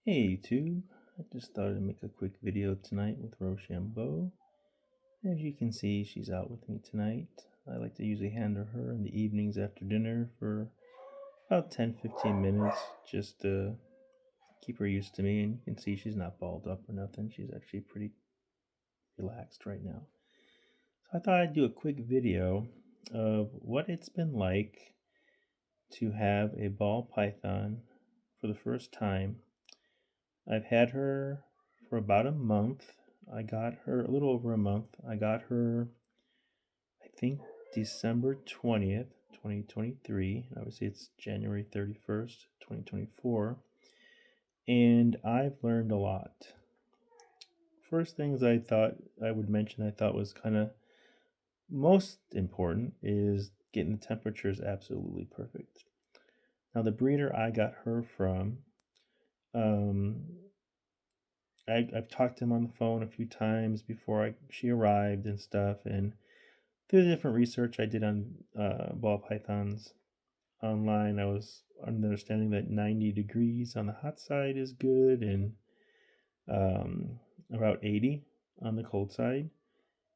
Hey YouTube, I just thought I'd make a quick video tonight with Rochambeau. As you can see, she's out with me tonight. I like to usually handle her in the evenings after dinner for about 10-15 minutes just to keep her used to me. And you can see she's not balled up or nothing. She's actually pretty relaxed right now. So I thought I'd do a quick video of what it's been like to have a ball python for the first time. I've had her for about a month. I got her a little over a month. I got her, I think, December 20th, 2023. Obviously, it's January 31st, 2024. And I've learned a lot. First things I thought I would mention, I thought was kind of most important, is getting the temperatures absolutely perfect. Now, the breeder I got her from, um, I've talked to him on the phone a few times before she arrived and stuff, and through the different research I did on ball pythons online, I was under the understanding that 90 degrees on the hot side is good, and about 80 on the cold side.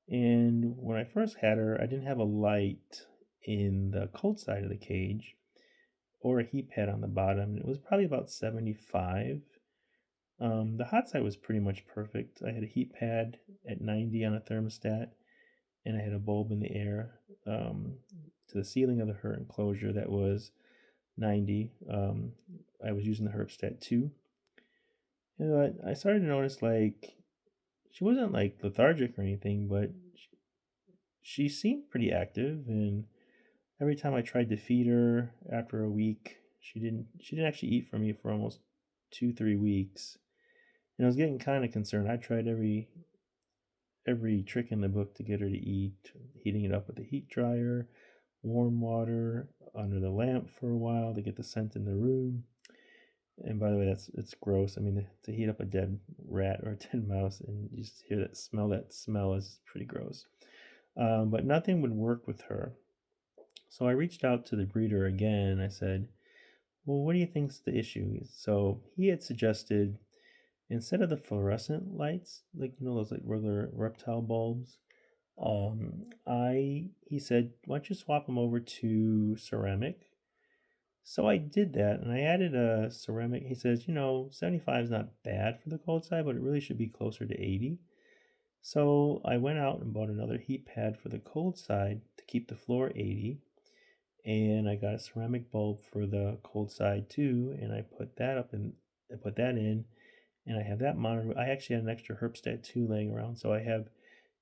And when I first had her, I didn't have a light in the cold side of the cage or a heat pad on the bottom. It was probably about 75. The hot side was pretty much perfect. I had a heat pad at 90 on a thermostat, and I had a bulb in the air to the ceiling of her enclosure that was 90. I was using the Herbstat 2. And I started to notice, like, she wasn't like lethargic or anything, but she seemed pretty active. And every time I tried to feed her after a week, she didn't actually eat for me for almost 2-3 weeks. And I was getting kind of concerned. I tried every trick in the book to get her to eat, heating it up with a heat dryer, warm water under the lamp for a while to get the scent in the room. And by the way, it's gross. I mean, to heat up a dead rat or a dead mouse and you just hear that smell is pretty gross. But nothing would work with her. So I reached out to the breeder again. I said, well, what do you think's the issue? So he had suggested, instead of the fluorescent lights, like, those like regular reptile bulbs, he said, why don't you swap them over to ceramic? So I did that, and I added a ceramic. He says, 75 is not bad for the cold side, but it really should be closer to 80. So I went out and bought another heat pad for the cold side to keep the floor 80, and I got a ceramic bulb for the cold side too, and I put that up and I put that in, and I have that monitor. I actually had an extra Herbstat 2 laying around, so I have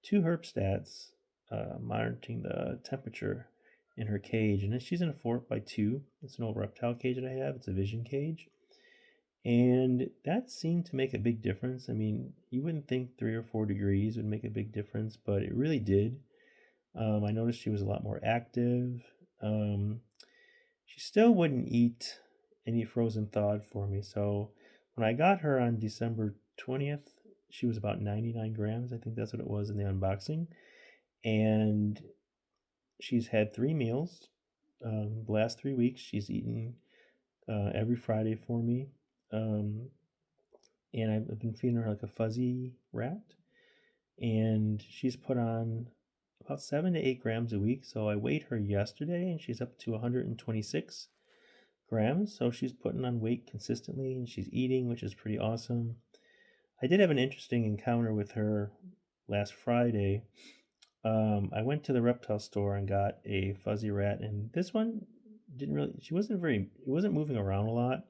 two Herbstats monitoring the temperature in her cage. And then she's in a 4x2. It's an old reptile cage that I have. It's a vision cage. And that seemed to make a big difference. I mean, you wouldn't think 3 or 4 degrees would make a big difference, but it really did. I noticed she was a lot more active. She still wouldn't eat any frozen thawed for me. So when I got her on December 20th, she was about 99 grams. I think that's what it was in the unboxing. And she's had 3 meals. The last 3 weeks, she's eaten every Friday for me. And I've been feeding her like a fuzzy rat. And she's put on about 7 to 8 grams a week. So I weighed her yesterday, and she's up to 126 grams. So she's putting on weight consistently, and she's eating, which is pretty awesome. I did have an interesting encounter with her last Friday. I went to the reptile store and got a fuzzy rat, and this one it wasn't moving around a lot,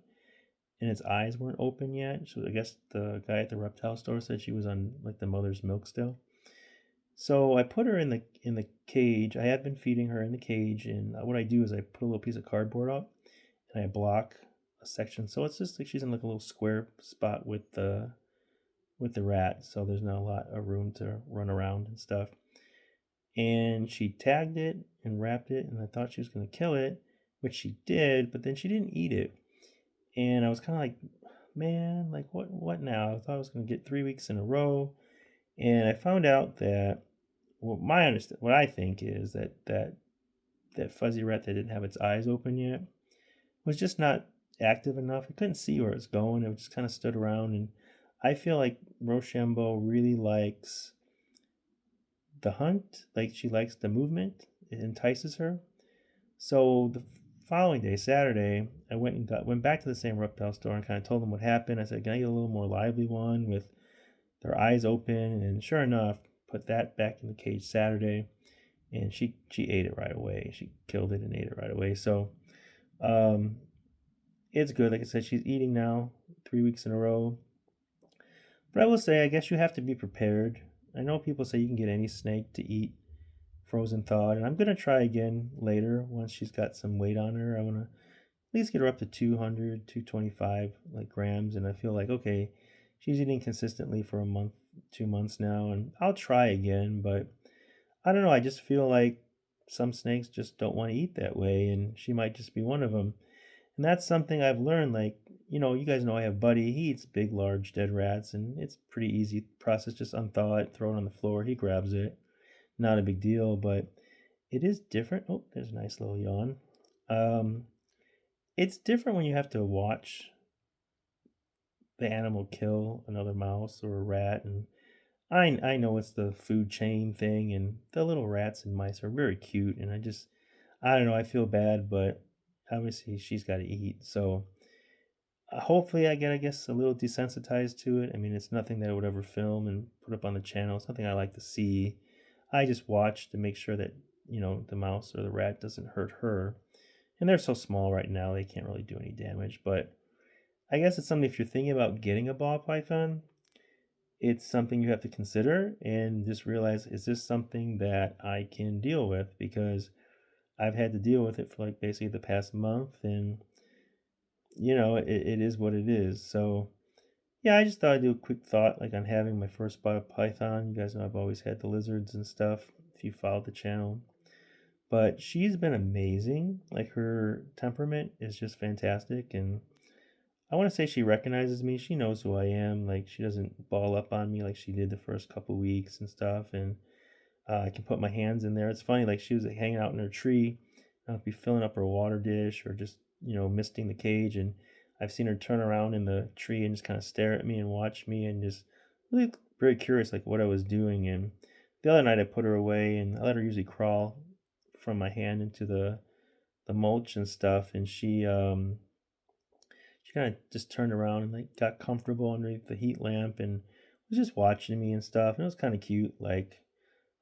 and its eyes weren't open yet. So I guess the guy at the reptile store said she was on like the mother's milk still. So I put her in the cage. I had been feeding her in the cage, and what I do is I put a little piece of cardboard up, and I block a section. So it's just like she's in like a little square spot with the rat, so there's not a lot of room to run around and stuff. And she tagged it and wrapped it, and I thought she was going to kill it, which she did, but then she didn't eat it. And I was kind of like, man, like what now? I thought I was going to get 3 weeks in a row. And I found out that what I think is that fuzzy rat that didn't have its eyes open yet was just not active enough. I couldn't see where it's going. It just kind of stood around, and I feel like Rochambeau really likes the hunt. Like she likes the movement. It entices her. So the following day, Saturday, I went back to the same reptile store and kind of told them what happened. I said, "Can I get a little more lively one with their eyes open?" And sure enough, put that back in the cage Saturday, and she ate it right away. She killed it and ate it right away. So um, it's good. Like I said, she's eating now 3 weeks in a row. But I will say, I guess you have to be prepared. I know people say you can get any snake to eat frozen thawed, and I'm gonna try again later once she's got some weight on her. I want to at least get her up to 200, 225 like grams, and I feel like okay, she's eating consistently for a month, 2 months now, and I'll try again. But I don't know. I just feel like some snakes just don't want to eat that way, and she might just be one of them. And that's something I've learned. Like, you guys know I have Buddy. He eats big, large, dead rats, and it's pretty easy process. Just unthaw it, throw it on the floor. He grabs it. Not a big deal, but it is different. Oh, there's a nice little yawn. Um, it's different when you have to watch the animal kill another mouse or a rat, and I know it's the food chain thing, and the little rats and mice are very cute, and I don't know, I feel bad, but obviously she's got to eat, so hopefully I get, I guess, a little desensitized to it. I mean, it's nothing that I would ever film and put up on the channel. It's nothing I like to see. I just watch to make sure that, the mouse or the rat doesn't hurt her. And they're so small right now, they can't really do any damage. But I guess it's something if you're thinking about getting a ball python, it's something you have to consider and just realize, is this something that I can deal with? Because I've had to deal with it for like basically the past month, and it is what it is. So yeah, I just thought I'd do a quick thought like on having my first ball python. You guys know I've always had the lizards and stuff if you followed the channel. But she's been amazing. Like her temperament is just fantastic, and I want to say she recognizes me. She knows who I am. Like she doesn't ball up on me like she did the first couple weeks and stuff. And I can put my hands in there. It's funny. Like she was like, hanging out in her tree. I'll be filling up her water dish or just misting the cage, and I've seen her turn around in the tree and just kind of stare at me and watch me and just really very curious like what I was doing. And the other night I put her away and I let her usually crawl from my hand into the mulch and stuff, and she kind of just turned around and like got comfortable underneath the heat lamp and was just watching me and stuff, and it was kind of cute. Like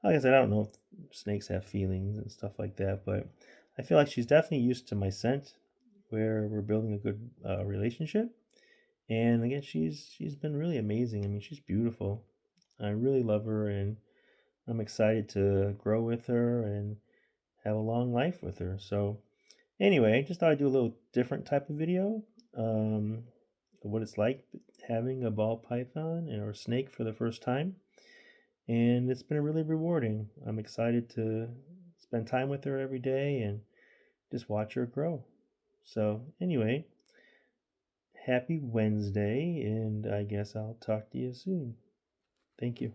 I said, I don't know if snakes have feelings and stuff like that, but I feel like she's definitely used to my scent, where we're building a good relationship. And again, she's been really amazing. I mean, she's beautiful. I really love her, and I'm excited to grow with her and have a long life with her. So anyway, just thought I'd do a little different type of video. Um, what it's like having a ball python or snake for the first time, and it's been really rewarding. I'm excited to spend time with her every day and just watch her grow. So anyway, happy Wednesday, and I guess I'll talk to you soon. Thank you.